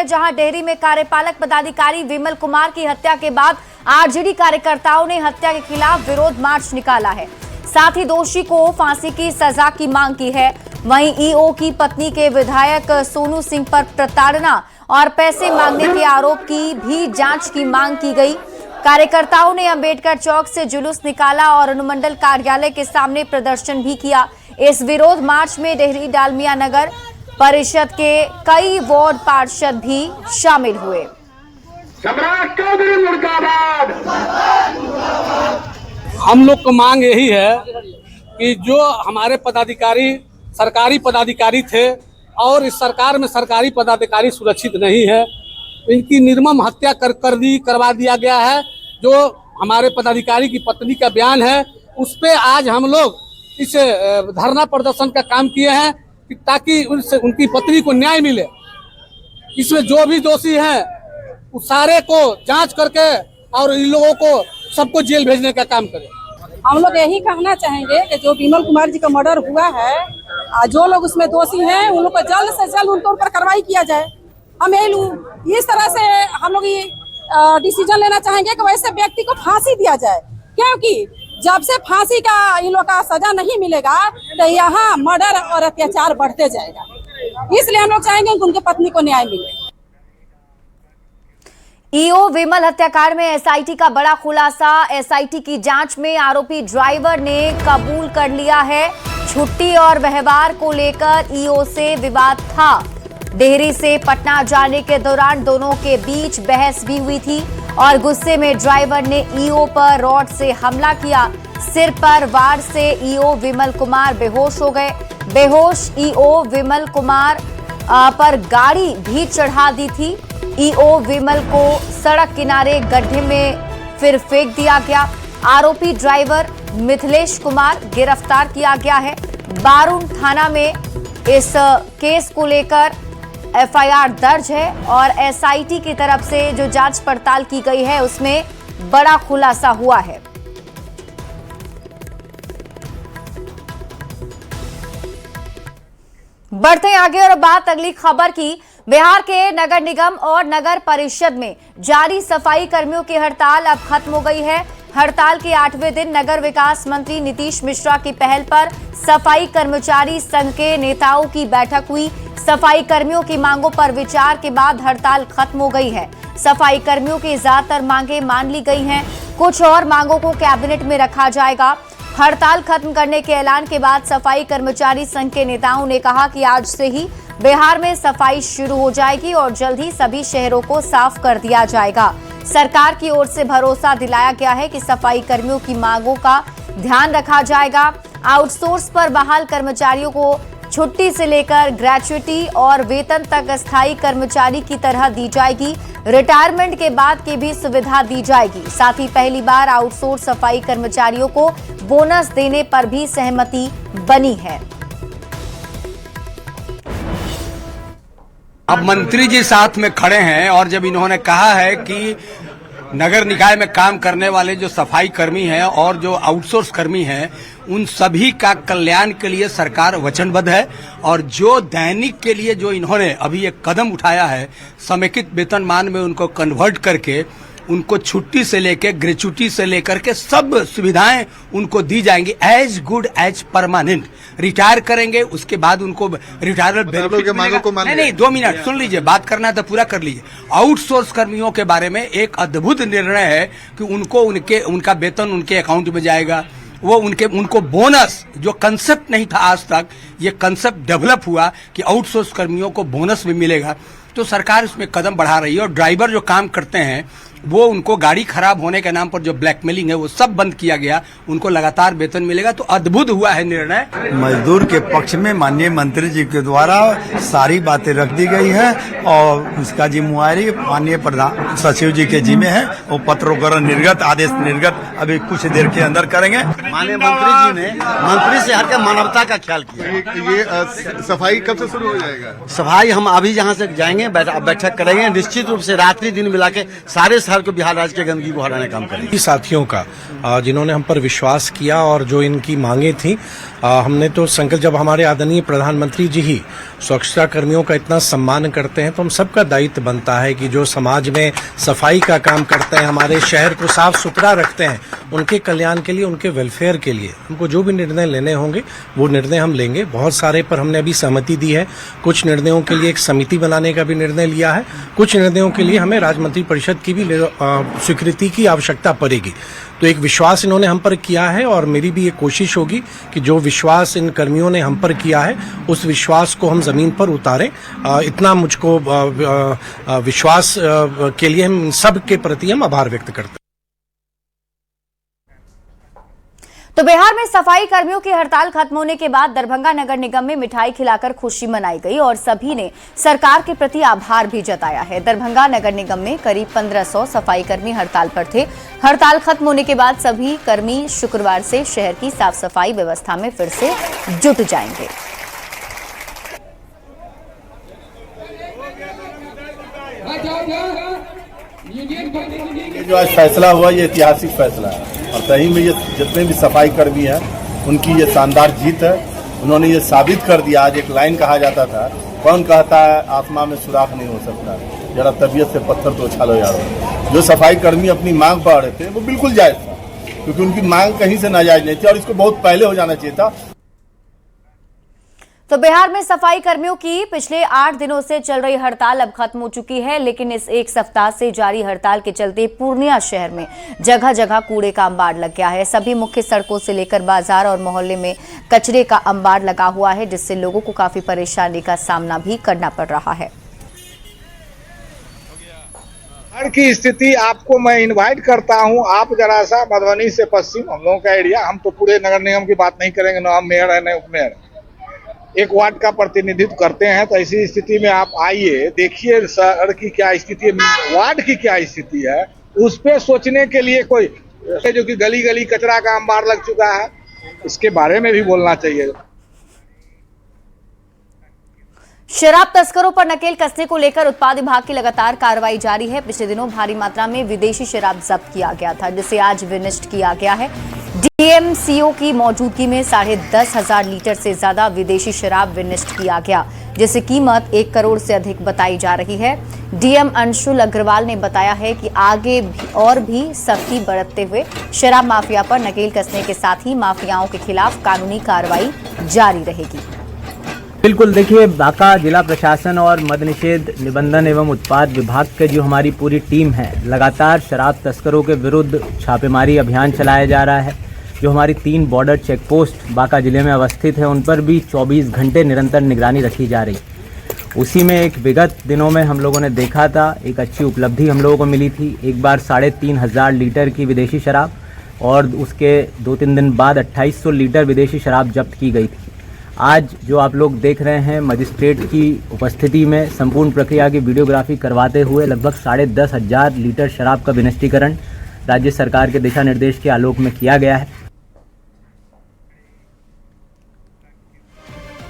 है, जहां डेहरी में कार्यपालक पदाधिकारी विमल कुमार की हत्या के बाद आरजेडी कार्यकर्ताओं ने हत्या के खिलाफ विरोध मार्च निकाला है। साथ ही दोषी को फांसी की सजा की मांग की है। वहीं ईओ की पत्नी के विधायक सोनू सिंह पर प्रताड़ना और पैसे मांगने के आरोप की भी जांच की मांग की गई। कार्यकर्ताओं ने अंबेडकर चौक से जुलूस निकाला और अनुमंडल कार्यालय के सामने प्रदर्शन भी किया। इस विरोध मार्च में डेहरी डालमिया नगर परिषद के कई वार्ड पार्षद भी शामिल हुए। सम्राट चौधरी मुर्दाबाद। हम लोग को मांग यही है कि जो हमारे पदाधिकारी सरकारी पदाधिकारी थे और इस सरकार में सरकारी पदाधिकारी सुरक्षित नहीं है, इनकी निर्मम हत्या करवा दिया गया है। जो हमारे पदाधिकारी की पत्नी का बयान है उस पे आज हम लोग इस धरना प्रदर्शन का काम किए हैं कि ताकि उनकी पत्नी को न्याय मिले। इसमें जो भी दोषी हैं उस सारे को जांच करके और इन लोगों को सबको जेल भेजने का काम करें। हम लोग यही कहना चाहेंगे कि जो विमल कुमार जी का मर्डर हुआ है, जो लोग उसमें दोषी हैं उन लोग को जल्द से जल्द उनके ऊपर कार्रवाई किया जाए। हम यही इस तरह से हम लोग ये डिसीजन लेना चाहेंगे कि वैसे व्यक्ति को फांसी दिया जाए, क्योंकि जब से फांसी का इन लोग का सजा नहीं मिलेगा तो यहाँ मर्डर और अत्याचार बढ़ते जाएगा। इसलिए हम लोग चाहेंगे कि उनकी पत्नी को न्याय मिले। ईओ विमल हत्याकांड में एसआईटी का बड़ा खुलासा। एसआईटी की जांच में आरोपी ड्राइवर ने कबूल कर लिया है। छुट्टी और व्यवहार को लेकर ईओ से विवाद था। डेहरी से पटना जाने के दौरान दोनों के बीच बहस भी हुई थी और गुस्से में ड्राइवर ने ईओ पर रॉड से हमला किया। सिर पर वार से ईओ विमल कुमार बेहोश हो गए। बेहोश ईओ विमल कुमार पर गाड़ी भी चढ़ा दी थी। ईओ विमल को सड़क किनारे गड्ढे में फिर फेंक दिया गया। आरोपी ड्राइवर मिथिलेश कुमार गिरफ्तार किया गया है। बारून थाना में इस केस को लेकर एफआईआर दर्ज है और एसआईटी की तरफ से जो जांच पड़ताल की गई है उसमें बड़ा खुलासा हुआ है। बढ़ते हैं आगे और बात अगली खबर की। बिहार के नगर निगम और नगर परिषद में जारी सफाई कर्मियों की हड़ताल अब खत्म हो गई है। हड़ताल के 8वें दिन नगर विकास मंत्री नीतीश मिश्रा की पहल पर सफाई कर्मचारी संघ के नेताओं की बैठक हुई। सफाई कर्मियों की मांगों पर विचार के बाद हड़ताल खत्म हो गई है। सफाई कर्मियों की ज्यादातर मांगें मान ली गई हैं। कुछ और मांगों को कैबिनेट में रखा जाएगा। हड़ताल खत्म करने के ऐलान के बाद सफाई कर्मचारी संघ के नेताओं ने कहा कि आज से ही बिहार में सफाई शुरू हो जाएगी और जल्द ही सभी शहरों को साफ कर दिया जाएगा। सरकार की ओर से भरोसा दिलाया गया है कि सफाई कर्मियों की मांगों का ध्यान रखा जाएगा। आउटसोर्स पर बहाल कर्मचारियों को छुट्टी से लेकर ग्रेच्युटी और वेतन तक अस्थायी कर्मचारी की तरह दी जाएगी। रिटायरमेंट के बाद की भी सुविधा दी जाएगी। साथ ही पहली बार आउटसोर्स सफाई कर्मचारियों को बोनस देने पर भी सहमति बनी है। अब मंत्री जी साथ में खड़े हैं और जब इन्होंने कहा है कि नगर निकाय में काम करने वाले जो सफाई कर्मी हैं और जो आउटसोर्स कर्मी हैं उन सभी का कल्याण के लिए सरकार वचनबद्ध है। और जो दैनिक के लिए जो इन्होंने अभी एक कदम उठाया है समेकित वेतनमान में उनको कन्वर्ट करके उनको छुट्टी से लेकर ग्रेच्युटी से लेकर के सब सुविधाएं उनको दी जाएंगी as good as permanent. Retire करेंगे उसके बाद उनको रिटायरमेंट नहीं 2 मिनट सुन लीजिए, बात करना है तो पूरा कर लीजिए। आउटसोर्स कर्मियों के बारे में एक अद्भुत निर्णय है कि उनको उनका वेतन उनके अकाउंट में जाएगा। वो उनको बोनस जो कंसेप्ट नहीं था आज तक, ये कंसेप्ट डेवलप हुआ कि आउटसोर्स कर्मियों को बोनस भी मिलेगा। तो सरकार इसमें कदम बढ़ा रही है और ड्राइवर जो काम करते हैं वो उनको गाड़ी खराब होने के नाम पर जो ब्लैकमेलिंग है वो सब बंद किया गया। उनको लगातार वेतन मिलेगा। तो अद्भुत हुआ है निर्णय। मजदूर के पक्ष में माननीय मंत्री जी के द्वारा सारी बातें रख दी गई है और उसका जिम्मेवारी माननीय प्रधान सचिव जी के जिम्मे है। वो पत्रोकरण निर्गत आदेश निर्गत अभी कुछ देर के अंदर करेंगे। माननीय मंत्री जी ने मंत्री से हटकर मानवता का ख्याल किया। ये सफाई कब से शुरू हो जाएगा? सफाई हम अभी यहाँ से जाएंगे, बैठक करेंगे। निश्चित रूप से रात्रि दिन मिला के सारे शहर को, बिहार राज्य के गंदगी को हटाने का काम करेंगे। साथियों का जिन्होंने हम पर विश्वास किया और जो इनकी मांगे थी, हमने तो संकल्प, जब हमारे आदरणीय प्रधानमंत्री जी ही स्वच्छता कर्मियों का इतना सम्मान करते हैं तो हम सबका दायित्व बनता है कि जो समाज में सफाई का काम करते हैं, हमारे शहर को साफ सुथरा रखते हैं, उनके कल्याण के लिए, उनके वेलफेयर के लिए हमको जो भी निर्णय लेने होंगे वो निर्णय हम लेंगे। बहुत सारे पर हमने अभी सहमति दी है। कुछ निर्णयों के लिए एक समिति बनाने का भी निर्णय लिया है, कुछ निर्णयों के लिए हमें राज्य मंत्री परिषद की भी स्वीकृति की आवश्यकता पड़ेगी। तो एक विश्वास इन्होंने हम पर किया है और मेरी भी ये कोशिश होगी कि जो विश्वास इन कर्मियों ने हम पर किया है उस विश्वास को हम जमीन पर उतारें। इतना मुझको विश्वास के लिए हम सब के प्रति हम आभार व्यक्त करते हैं। तो बिहार में सफाई कर्मियों की हड़ताल खत्म होने के बाद दरभंगा नगर निगम में मिठाई खिलाकर खुशी मनाई गई और सभी ने सरकार के प्रति आभार भी जताया है। दरभंगा नगर निगम में करीब 1500 सफाई कर्मी हड़ताल पर थे। हड़ताल खत्म होने के बाद सभी कर्मी शुक्रवार से शहर की साफ सफाई व्यवस्था में फिर से जुट जाएंगे। ये जो आज फैसला हुआ, ये ऐतिहासिक फैसला है और सही में ये जितने भी सफाई कर्मी हैं उनकी ये शानदार जीत है। उन्होंने ये साबित कर दिया। आज एक लाइन कहा जाता था, कौन कहता है आसमां में सुराख नहीं हो सकता, जरा तबीयत से पत्थर तो उछालो यारो। जो सफाई कर्मी अपनी मांग पा रहे थे वो बिल्कुल जायज था, क्योंकि उनकी मांग कहीं से नाजायज नहीं थी और इसको बहुत पहले हो जाना चाहिए था। तो बिहार में सफाई कर्मियों की पिछले 8 दिनों से चल रही हड़ताल अब खत्म हो चुकी है, लेकिन इस एक सप्ताह से जारी हड़ताल के चलते पूर्णिया शहर में जगह जगह कूड़े का अंबार लग गया है। सभी मुख्य सड़कों से लेकर बाजार और मोहल्ले में कचरे का अंबार लगा हुआ है, जिससे लोगों को काफी परेशानी का सामना भी करना पड़ रहा है। बाढ़ की स्थिति आपको मैं इनवाइट करता हूं, आप जरा सा मधुबनी से पश्चिम हम लोगों का एरिया, हम तो पूरे नगर निगम की बात नहीं करेंगे, न हम मेयर है न उपमेयर, एक वार्ड का प्रतिनिधित्व करते हैं। तो ऐसी स्थिति में आप आइए, देखिए शहर की क्या स्थिति है, वार्ड की क्या स्थिति है, उस पे सोचने के लिए कोई जो कि गली गली कचरा का अंबार लग चुका है, इसके बारे में भी बोलना चाहिए। शराब तस्करों पर नकेल कसने को लेकर उत्पाद विभाग की लगातार कार्रवाई जारी है। पिछले दिनों भारी मात्रा में विदेशी शराब जब्त किया गया था, जिसे आज विनिष्ट किया गया है। डीएमसीओ की मौजूदगी में 10,500 लीटर से ज्यादा विदेशी शराब विनिष्ट किया गया, जिसकी कीमत 1 करोड़ से अधिक बताई जा रही है। डीएम अंशुल अग्रवाल ने बताया है कि आगे भी सख्ती बरतते हुए शराब माफिया पर नकेल कसने के साथ ही माफियाओं के खिलाफ कानूनी कार्रवाई जारी रहेगी। बिल्कुल, देखिए, बांका जिला प्रशासन और मद्य निषेध निबंधन एवं उत्पाद विभाग की जो हमारी पूरी टीम है, लगातार शराब तस्करों के विरुद्ध छापेमारी अभियान चलाया जा रहा है। जो हमारी 3 बॉर्डर चेक पोस्ट बांका जिले में अवस्थित है, उन पर भी 24 घंटे निरंतर निगरानी रखी जा रही। उसी में एक विगत दिनों में हम लोगों ने देखा था, एक अच्छी उपलब्धि हम लोगों को मिली थी। एक बार 3,500 लीटर की विदेशी शराब और उसके 2-3 दिन बाद 2800 लीटर विदेशी शराब जब्त की गई थी। आज जो आप लोग देख रहे हैं, मजिस्ट्रेट की उपस्थिति में संपूर्ण प्रक्रिया की वीडियोग्राफी करवाते हुए लगभग 10,500 लीटर शराब का विनिष्टीकरण राज्य सरकार के दिशा निर्देश के आलोक में किया गया है।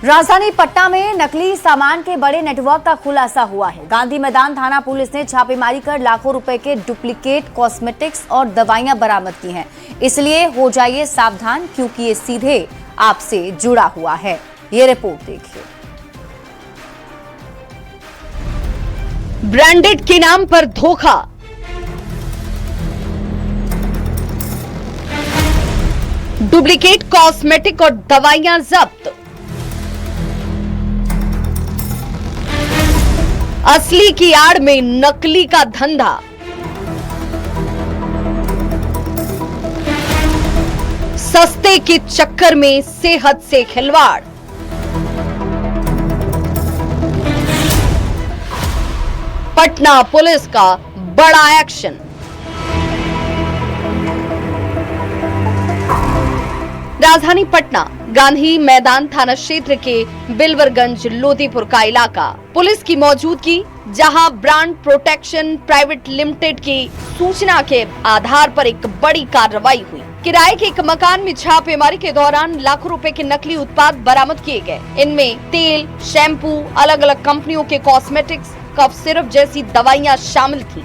राजधानी पटना में नकली सामान के बड़े नेटवर्क का खुलासा हुआ है। गांधी मैदान थाना पुलिस ने छापेमारी कर लाखों रुपए के डुप्लीकेट कॉस्मेटिक्स और दवाइयां बरामद की हैं। इसलिए हो जाइए सावधान, क्योंकि ये सीधे आपसे जुड़ा हुआ है। ये रिपोर्ट देखिए। ब्रांडेड के नाम पर धोखा, डुप्लीकेट कॉस्मेटिक और दवाइयां जब्त, असली की आड़ में नकली का धंधा, सस्ते के चक्कर में सेहत से खिलवाड़। पटना पुलिस का बड़ा एक्शन। राजधानी पटना गांधी मैदान थाना क्षेत्र के बिलवरगंज लोदीपुर का इलाका, पुलिस की मौजूदगी, जहां ब्रांड प्रोटेक्शन प्राइवेट लिमिटेड की सूचना के आधार पर एक बड़ी कार्रवाई हुई। किराए के एक मकान में छापेमारी के दौरान लाखों रुपए के नकली उत्पाद बरामद किए गए। इनमें तेल, शैम्पू, अलग अलग कंपनियों के कॉस्मेटिक्स, कफ सिरप जैसी दवाइयां शामिल थी।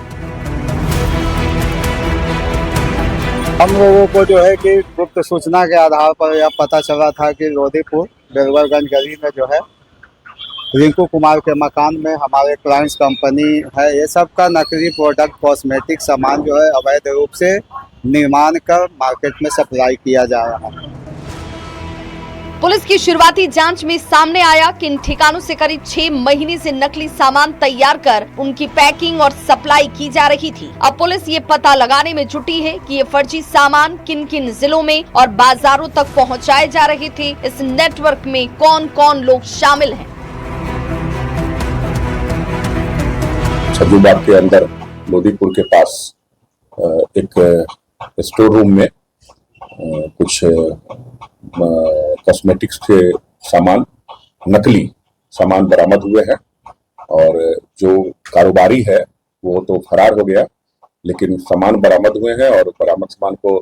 हम लोगों को जो है कि गुप्त सूचना के आधार पर यह पता चला था कि लोधीपुर बेलवरगंज गली में जो है रिंकू कुमार के मकान में हमारे क्लाइंट्स कंपनी है, ये सब का नकली प्रोडक्ट कॉस्मेटिक सामान जो है अवैध रूप से निर्माण कर मार्केट में सप्लाई किया जा रहा है। पुलिस की शुरुआती जांच में सामने आया कि इन ठिकानों से करीब 6 महीने से नकली सामान तैयार कर उनकी पैकिंग और सप्लाई की जा रही थी। अब पुलिस ये पता लगाने में जुटी है कि ये फर्जी सामान किन किन जिलों में और बाजारों तक पहुंचाए जा रहे थे। इस नेटवर्क में कौन कौन लोग शामिल हैं। सजूबाग के अंदर लोधीपुर के पास एक स्टोर रूम में कुछ कॉस्मेटिक्स के सामान, नकली सामान बरामद हुए हैं और जो कारोबारी है वो तो फरार हो गया, लेकिन सामान बरामद हुए हैं और बरामद सामान को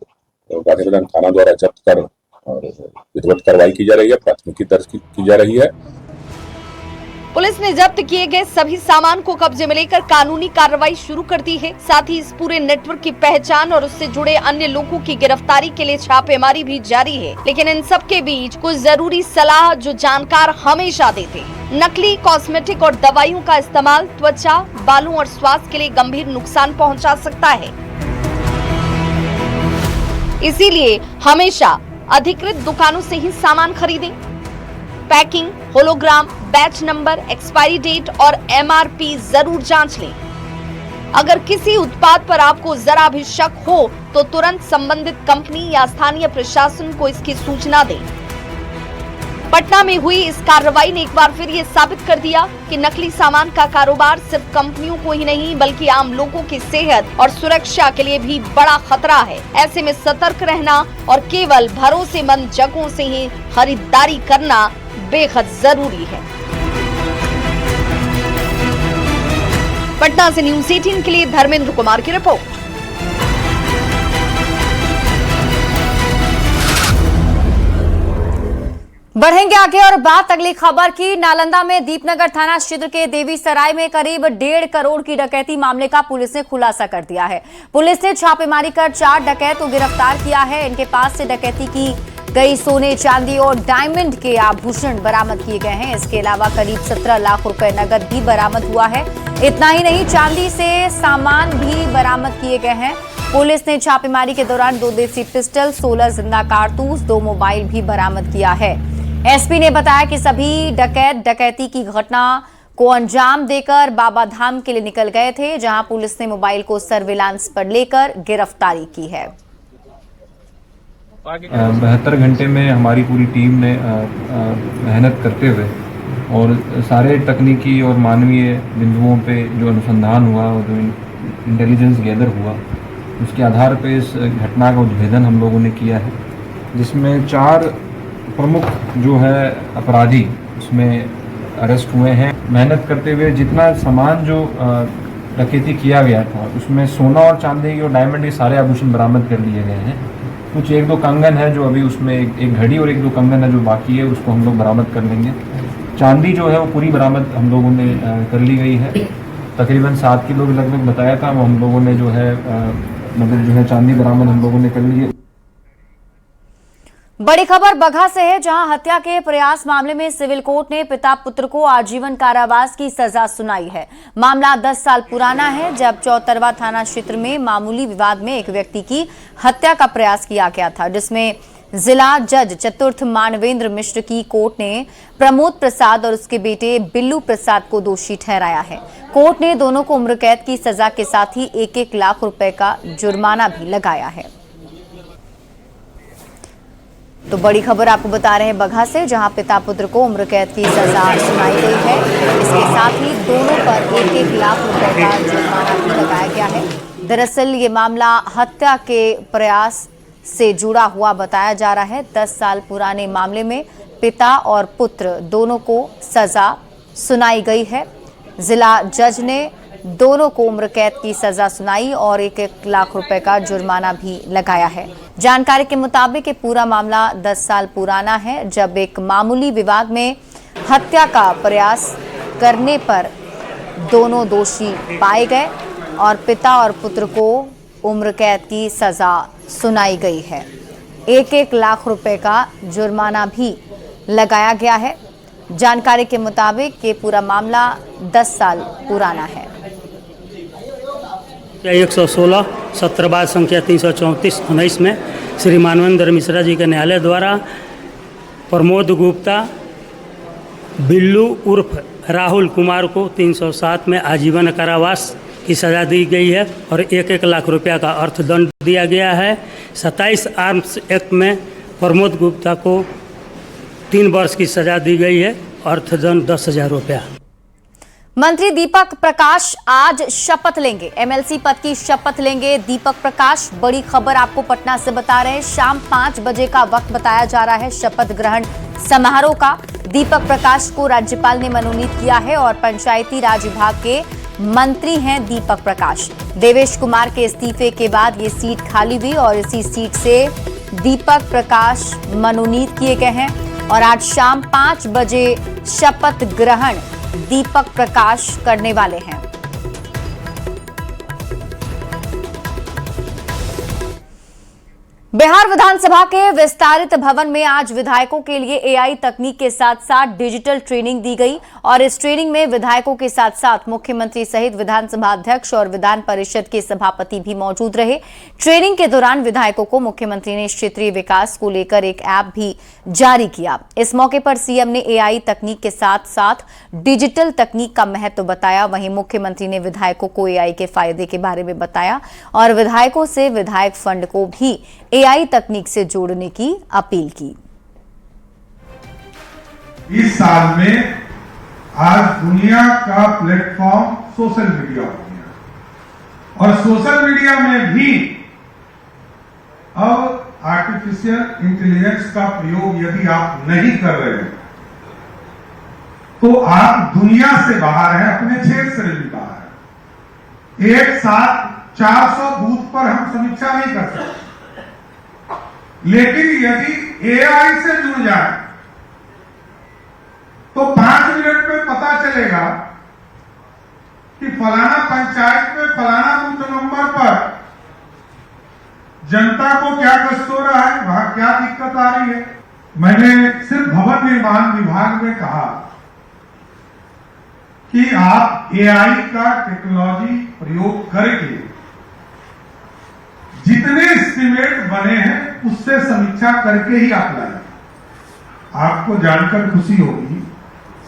गांधी मैदान थाना द्वारा जब्त कर और विधिवत कार्रवाई की जा रही है, प्राथमिकी दर्ज की जा रही है। पुलिस ने जब्त किए गए सभी सामान को कब्जे में लेकर कानूनी कार्रवाई शुरू कर दी है। साथ ही इस पूरे नेटवर्क की पहचान और उससे जुड़े अन्य लोगों की गिरफ्तारी के लिए छापेमारी भी जारी है। लेकिन इन सब के बीच कुछ जरूरी सलाह जो जानकार हमेशा देते हैं। नकली कॉस्मेटिक और दवाइयों का इस्तेमाल त्वचा, बालों और स्वास्थ्य के लिए गंभीर नुकसान पहुंचा सकता है। इसीलिए हमेशा अधिकृत दुकानों से ही सामान खरीदें। Packing, hologram, batch number, expiry date और MRP जरूर जांच लें। अगर किसी उत्पाद पर आपको जरा भी शक हो तो तुरंत संबंधित कंपनी या स्थानीय प्रशासन को इसकी सूचना दें। पटना में हुई इस कार्रवाई ने एक बार फिर ये साबित कर दिया कि नकली सामान का कारोबार सिर्फ कंपनियों को ही नहीं बल्कि आम लोगों की सेहत और सुरक्षा के लिए भी बड़ा खतरा है। ऐसे में सतर्क रहना और केवल भरोसेमंद जगहों से ही खरीदारी करना बेहद जरूरी है। पटना से न्यूज़ 18 के लिए धर्मेंद्र कुमार की रिपोर्ट। बढ़ेंगे आगे और बात अगली खबर की। नालंदा में दीपनगर थाना क्षेत्र के देवी सराय में करीब 1.5 करोड़ की डकैती मामले का पुलिस ने खुलासा कर दिया है। पुलिस ने छापेमारी कर 4 डकैत को गिरफ्तार किया है। इनके पास से डकैती की गई सोने, चांदी और डायमंड के आभूषण बरामद किए गए हैं। इसके अलावा करीब 17 लाख रुपए नकद भी बरामद हुआ है। इतना ही नहीं, चांदी से सामान भी बरामद किए गए हैं। पुलिस ने छापेमारी के दौरान 2 देसी पिस्टल, 16 जिंदा कारतूस, 2 मोबाइल भी बरामद किया है। एसपी ने बताया कि सभी डकैत डकैती की घटना को अंजाम देकर बाबा धाम के लिए निकल गए थे, जहां पुलिस ने मोबाइल को सर्विलांस पर लेकर गिरफ्तारी की है। 72 घंटे में हमारी पूरी टीम ने मेहनत करते हुए और सारे तकनीकी और मानवीय बिंदुओं पे जो अनुसंधान हुआ और जो इंटेलिजेंस गैदर हुआ, उसके आधार पे इस घटना का उद्भेदन हम लोगों ने किया है, जिसमें 4 प्रमुख जो है अपराधी उसमें अरेस्ट हुए हैं। मेहनत करते हुए जितना सामान जो डकैती किया गया था उसमें सोना और चांदी और डायमंड के सारे आभूषण बरामद कर लिए गए हैं। कुछ 1-2 कंगन है जो अभी उसमें एक घड़ी और 1-2 कंगन है जो बाकी है, उसको हम लोग बरामद कर लेंगे। चांदी जो है वो पूरी बरामद हम लोगों ने कर ली गई है। तकरीबन 7 किलो के लगभग बताया था, वो हम लोगों ने जो है मतलब जो है चांदी बरामद हम लोगों ने कर ली है। बड़ी खबर बगहा से है, जहां हत्या के प्रयास मामले में सिविल कोर्ट ने पिता पुत्र को आजीवन कारावास की सजा सुनाई है। मामला 10 साल पुराना है, जब चौतरवा थाना क्षेत्र में मामूली विवाद में एक व्यक्ति की हत्या का प्रयास किया गया था, जिसमें जिला जज चतुर्थ मानवेंद्र मिश्र की कोर्ट ने प्रमोद प्रसाद और उसके बेटे बिल्लू प्रसाद को दोषी ठहराया है। कोर्ट ने दोनों को उम्र कैद की सजा के साथ ही 1-1 लाख रुपए का जुर्माना भी लगाया है। तो बड़ी खबर आपको बता रहे हैं बगहा से, जहां पिता पुत्र को उम्र कैद की सजा सुनाई गई है। इसके साथ ही दोनों पर 1-1 लाख रुपए का जुर्माना भी लगाया गया है। दरअसल ये मामला हत्या के प्रयास से जुड़ा हुआ बताया जा रहा है। 10 साल पुराने मामले में पिता और पुत्र दोनों को सजा सुनाई गई है। जिला जज ने दोनों को उम्र कैद की सजा सुनाई और 1-1 लाख रुपए का जुर्माना भी लगाया है। जानकारी के मुताबिक ये पूरा मामला 10 साल पुराना है, जब एक मामूली विवाद में हत्या का प्रयास करने पर दोनों दोषी पाए गए और पिता और पुत्र को उम्र कैद की सजा सुनाई गई है। 1-1 लाख रुपए का जुर्माना भी लगाया गया है। जानकारी के मुताबिक ये पूरा मामला 10 साल पुराना है। 116 सत्रबाद संख्या 334/19 में श्री मानवेंद्र मिश्रा जी के न्यायालय द्वारा प्रमोद गुप्ता बिल्लू उर्फ राहुल कुमार को 307 में आजीवन कारावास की सज़ा दी गई है और 1-1 लाख रुपया का अर्थदंड दिया गया है। 27 आर्म्स एक्ट में प्रमोद गुप्ता को 3 वर्ष की सज़ा दी गई है, अर्थदंड 10,000 रुपया। मंत्री दीपक प्रकाश आज शपथ लेंगे, एमएलसी पद की शपथ लेंगे दीपक प्रकाश। बड़ी खबर आपको पटना से बता रहे हैं, शाम 5 बजे का वक्त बताया जा रहा है शपथ ग्रहण समारोह का। दीपक प्रकाश को राज्यपाल ने मनोनीत किया है और पंचायती राज विभाग के मंत्री हैं दीपक प्रकाश। देवेश कुमार के इस्तीफे के बाद ये सीट खाली हुई और इसी सीट से दीपक प्रकाश मनोनीत किए गए हैं और आज शाम 5 बजे शपथ ग्रहण दीपक प्रकाश करने वाले हैं। बिहार विधानसभा के विस्तारित भवन में आज विधायकों के लिए एआई तकनीक के साथ साथ डिजिटल ट्रेनिंग दी गई और इस ट्रेनिंग में विधायकों के साथ साथ मुख्यमंत्री सहित विधानसभा अध्यक्ष और विधान परिषद के सभापति भी मौजूद रहे। ट्रेनिंग के दौरान विधायकों को मुख्यमंत्री ने क्षेत्रीय विकास को लेकर एक ऐप भी जारी किया। इस मौके पर सीएम ने एआई तकनीक के साथ साथ डिजिटल तकनीक का महत्व बताया। वहीं मुख्यमंत्री ने विधायकों को एआई के फायदे के बारे में बताया और विधायकों से विधायक फंड को भी एआई तकनीक से जोड़ने की अपील की। इस साल में आज दुनिया का प्लेटफॉर्म सोशल मीडिया हो गया और सोशल मीडिया में भी अब आर्टिफिशियल इंटेलिजेंस का प्रयोग यदि आप नहीं कर रहे हैं तो आप दुनिया से बाहर हैं, अपने क्षेत्र से भी बाहर हैं। एक साथ 400 बूथ पर हम समीक्षा नहीं कर सकते, लेकिन यदि एआई से जुड़ जाए तो 5 मिनट में पता चलेगा कि फलाना पंचायत में फलाना बूथ नंबर पर जनता को क्या कष्ट हो रहा है, वहां क्या दिक्कत आ रही है। मैंने सिर्फ भवन निर्माण विभाग में कहा कि आप एआई का टेक्नोलॉजी प्रयोग करके जितने एस्टीमेट बने हैं उससे समीक्षा करके ही आप लाएं। आपको जानकर खुशी होगी,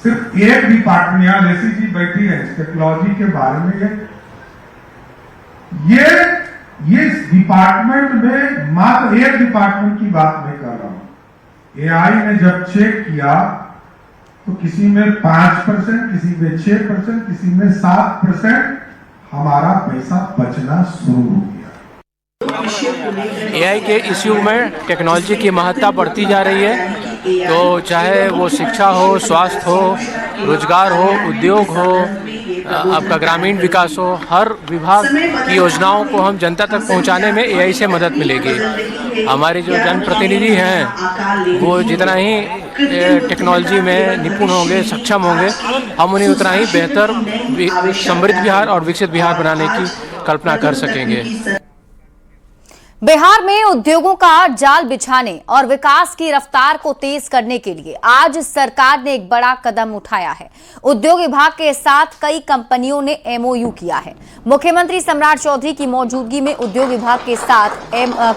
सिर्फ एक डिपार्टमेंट, यहां लेसी जी बैठी है टेक्नोलॉजी के बारे में, ये डिपार्टमेंट में मात्र एक डिपार्टमेंट की बात नहीं कर रहा हूं। एआई ने जब चेक किया तो किसी में 5%, किसी में 6%, किसी में 7% हमारा पैसा बचना शुरू हो गया। एआई के इस युग में टेक्नोलॉजी की महत्ता बढ़ती जा रही है, तो चाहे वो शिक्षा हो, स्वास्थ्य हो, रोजगार हो, उद्योग हो, आपका ग्रामीण विकास हो, हर विभाग की योजनाओं को हम जनता तक पहुंचाने में एआई से मदद मिलेगी। हमारे जो जनप्रतिनिधि हैं वो जितना ही टेक्नोलॉजी में निपुण होंगे, सक्षम होंगे, हम उन्हें उतना ही बेहतर समृद्ध बिहार और विकसित बिहार बनाने की कल्पना कर सकेंगे। बिहार में उद्योगों का जाल बिछाने और विकास की रफ्तार को तेज करने के लिए आज सरकार ने एक बड़ा कदम उठाया है। उद्योग विभाग के साथ कई कंपनियों ने एमओयू किया है। मुख्यमंत्री सम्राट चौधरी की मौजूदगी में उद्योग विभाग के साथ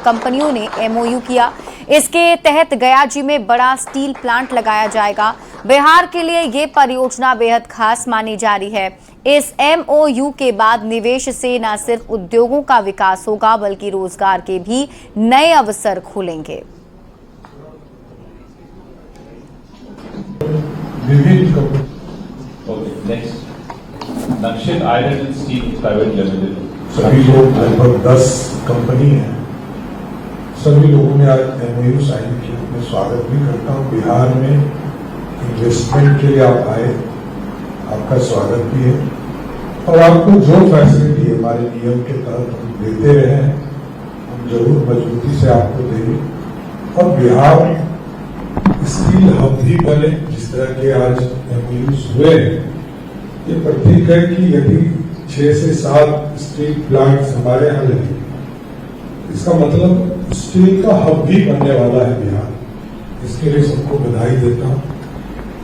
कंपनियों ने एमओयू किया। इसके तहत गयाजी में बड़ा स्टील प्लांट लगाया जाएगा। बिहार के लिए ये परियोजना बेहद खास मानी जा रही है। इस एमओयू के बाद निवेश से न सिर्फ उद्योगों का विकास होगा बल्कि रोजगार के भी नए अवसर खुलेंगे। नक्शल iron and steel private limited, सभी लोग लगभग 10 कंपनी है, सभी लोगों ने आज एमओयू साइन किया। मैं स्वागत भी करता हूँ। बिहार में इन्वेस्टमेंट के लिए आप आए, आपका स्वागत भी है और आपको जो फैसिलिटी हमारे नियम के तहत हम देते रहे हैं हम जरूर मजबूती से आपको देंगे और बिहार स्टील हब भी बने। जिस तरह के आज एमओयूज हुए ये प्रतीक है कि यदि 6 से 7 स्टील प्लांट्स हमारे यहाँ लगे इसका मतलब स्टील का हब भी बनने वाला है बिहार। इसके लिए सबको बधाई देता हूं।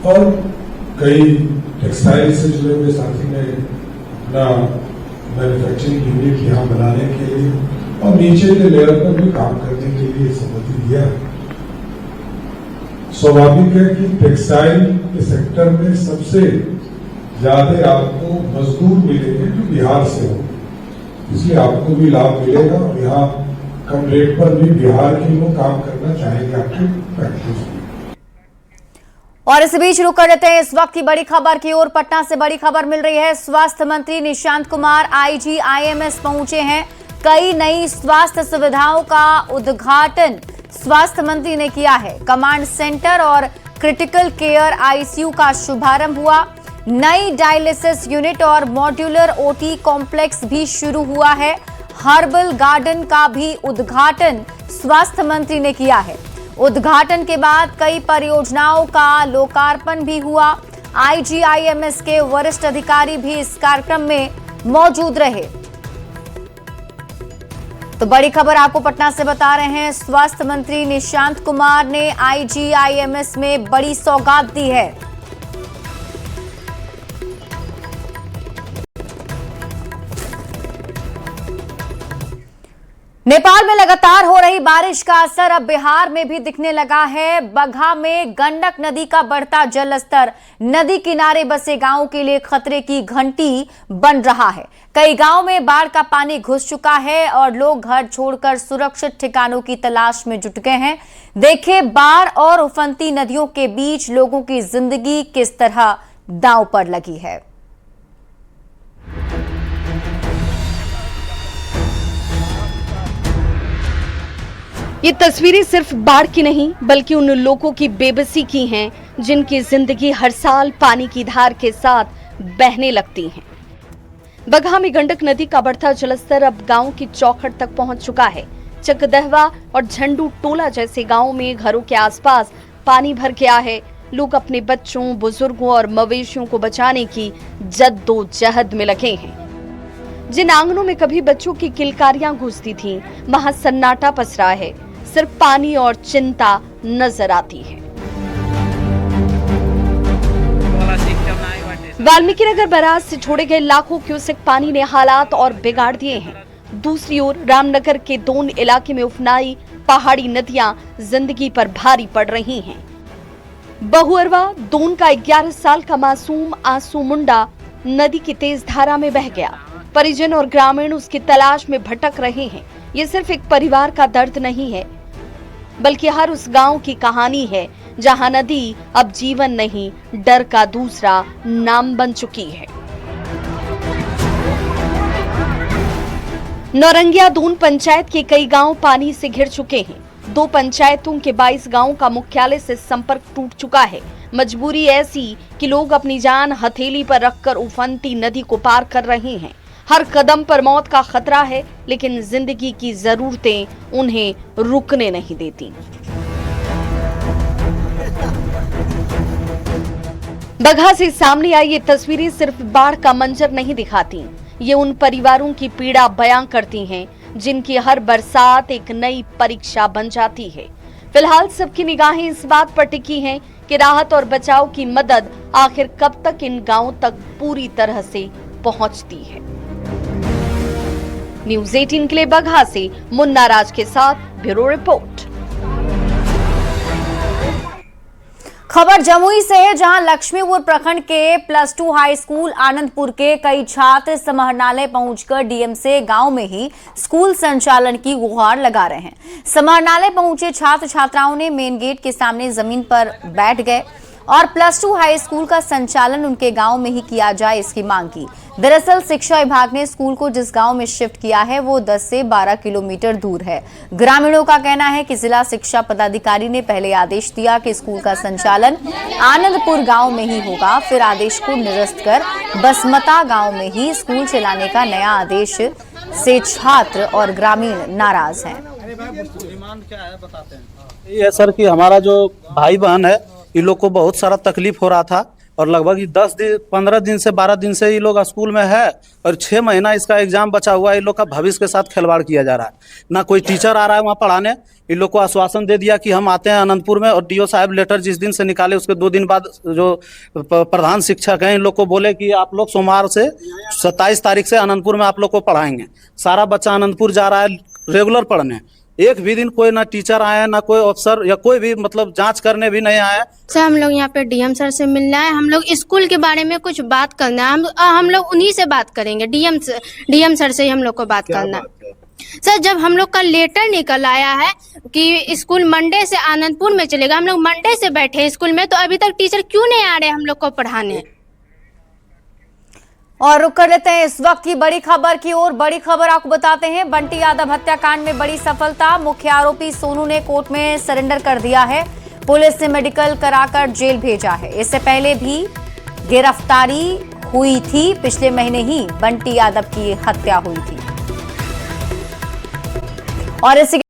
और कई टेक्सटाइल से जुड़े हुए साथी ने अपना मैन्युफैक्चरिंग यूनिट यहाँ बनाने के लिए और नीचे के लेयर पर भी काम करने के लिए सहमति दिया। स्वाभाविक है कि टेक्सटाइल के सेक्टर में सबसे ज्यादा आपको मजदूर मिलेंगे जो बिहार से हो, इसलिए आपको भी लाभ मिलेगा और यहाँ कम रेट पर भी बिहार के लोग काम करना चाहेंगे आपके फैक्ट्रीज में। और इस बीच रुक कर लेते हैं इस वक्त की बड़ी खबर की ओर। पटना से बड़ी खबर मिल रही है। स्वास्थ्य मंत्री निशांत कुमार IGIMS पहुंचे हैं। कई नई स्वास्थ्य सुविधाओं का उद्घाटन स्वास्थ्य मंत्री ने किया है। कमांड सेंटर और क्रिटिकल केयर ICU का शुभारंभ हुआ। नई डायलिसिस यूनिट और मॉड्यूलर OT कॉम्प्लेक्स भी शुरू हुआ है। हर्बल गार्डन का भी उद्घाटन स्वास्थ्य मंत्री ने किया है। उद्घाटन के बाद कई परियोजनाओं का लोकार्पण भी हुआ। IGIMS के वरिष्ठ अधिकारी भी इस कार्यक्रम में मौजूद रहे। तो बड़ी खबर आपको पटना से बता रहे हैं। स्वास्थ्य मंत्री निशांत कुमार ने IGIMS में बड़ी सौगात दी है। नेपाल में लगातार हो रही बारिश का असर अब बिहार में भी दिखने लगा है। बगहा में गंडक नदी का बढ़ता जलस्तर नदी किनारे बसे गांवों के लिए खतरे की घंटी बन रहा है। कई गांवों में बाढ़ का पानी घुस चुका है और लोग घर छोड़कर सुरक्षित ठिकानों की तलाश में जुट गए हैं। देखिए, बाढ़ और उफनती नदियों के बीच लोगों की जिंदगी किस तरह दांव पर लगी है। ये तस्वीरें सिर्फ बाढ़ की नहीं बल्कि उन लोगों की बेबसी की हैं जिनकी जिंदगी हर साल पानी की धार के साथ बहने लगती है। बगहा में गंडक नदी का बढ़ता जलस्तर अब गांव की चौखट तक पहुंच चुका है। चकदहवा और झंडू टोला जैसे गांवों में घरों के आसपास पानी भर गया है। लोग अपने बच्चों, बुजुर्गों और मवेशियों को बचाने की जद्दोजहद में लगे हैं। जिन आंगनों में कभी बच्चों की किलकारियां गूंजती थीं, वहां सन्नाटा पसरा है। सिर्फ पानी और चिंता नजर आती है। वाल्मीकि नगर बैराज से छोड़े गए लाखों क्यूसेक पानी ने हालात और बिगाड़ दिए हैं। दूसरी ओर रामनगर के दोन इलाके में उफनाई पहाड़ी नदियां जिंदगी पर भारी पड़ रही हैं। बहुअरवा दोन का 11 साल का मासूम आंसू मुंडा नदी की तेज धारा में बह गया। परिजन और ग्रामीण उसकी तलाश में भटक रहे हैं। ये सिर्फ एक परिवार का दर्द नहीं है बल्कि हर उस गांव की कहानी है जहां नदी अब जीवन नहीं, डर का दूसरा नाम बन चुकी है। नौरंगिया दून पंचायत के कई गांव पानी से घिर चुके हैं। 2 पंचायतों के 22 गांवों का मुख्यालय से संपर्क टूट चुका है। मजबूरी ऐसी कि लोग अपनी जान हथेली पर रखकर उफनती नदी को पार कर रहे हैं। हर कदम पर मौत का खतरा है, लेकिन जिंदगी की जरूरतें उन्हें रुकने नहीं देती। बगहा से सामने आई ये तस्वीरें सिर्फ बाढ़ का मंजर नहीं दिखाती, ये उन परिवारों की पीड़ा बयां करती हैं जिनकी हर बरसात एक नई परीक्षा बन जाती है। फिलहाल सबकी निगाहें इस बात पर टिकी हैं कि राहत और बचाव की मदद आखिर कब तक इन गांवों तक पूरी तरह से पहुंचती है। न्यूज़ 18 के लिए बगहा से मुन्ना राज के साथ ब्यूरो रिपोर्ट। खबर जमुई से है, जहां लक्ष्मीपुर प्रखंड के +2 हाई स्कूल आनंदपुर के कई छात्र समाहरणालय पहुंचकर डीएम से गांव में ही स्कूल संचालन की गुहार लगा रहे हैं। समाहरणालय पहुंचे छात्र छात्राओं ने मेन गेट के सामने जमीन पर बैठ गए और +2 हाई स्कूल का संचालन उनके गांव में ही किया जाए, इसकी मांग की। दरअसल शिक्षा विभाग ने स्कूल को जिस गांव में शिफ्ट किया है वो 10 से 12 किलोमीटर दूर है। ग्रामीणों का कहना है कि जिला शिक्षा पदाधिकारी ने पहले आदेश दिया कि स्कूल का संचालन आनंदपुर गांव में ही होगा, फिर आदेश को निरस्त कर बसमता गांव में ही स्कूल चलाने का नया आदेश से छात्र और ग्रामीण नाराज हैं। ये है सर कि हमारा जो भाई बहन है इन लोग को बहुत सारा तकलीफ हो रहा था और लगभग 15 दिन से 12 दिन से ये लोग स्कूल में है और 6 महीना इसका एग्जाम बचा हुआ है। इन लोग का भविष्य के साथ खिलवाड़ किया जा रहा है। ना कोई टीचर आ रहा है वहाँ पढ़ाने। इन लोग को आश्वासन दे दिया कि हम आते हैं अनंतपुर में, और डीओ साहब लेटर जिस दिन से निकाले उसके 2 दिन बाद जो प्रधान शिक्षक हैं इन लोग को बोले कि आप लोग सोमवार से 27 तारीख से अनंतपुर में आप लोग को पढ़ाएंगे। सारा बच्चा अनंतपुर जा रहा है रेगुलर पढ़ने। एक भी दिन कोई ना टीचर आया, ना कोई अफसर या कोई भी मतलब जांच करने भी नहीं आया। सर हम लोग यहाँ पे डीएम सर से मिलना है। हम लोग स्कूल के बारे में कुछ बात करना है। हम लोग उन्हीं से बात करेंगे, डीएम सर से ही हम लोग को बात करना है। सर जब हम लोग का लेटर निकल आया है कि स्कूल मंडे से आनंदपुर में चलेगा, हम लोग मंडे से बैठे हैं स्कूल में, तो अभी तक टीचर क्यों नहीं आ रहे हम लोग को पढ़ाने। और रुक कर लेते हैं इस वक्त की बड़ी खबर की ओर। बड़ी खबर आपको बताते हैं, बंटी यादव हत्याकांड में बड़ी सफलता। मुख्य आरोपी सोनू ने कोर्ट में सरेंडर कर दिया है। पुलिस ने मेडिकल कराकर जेल भेजा है। इससे पहले भी गिरफ्तारी हुई थी। पिछले महीने ही बंटी यादव की हत्या हुई थी। और इसी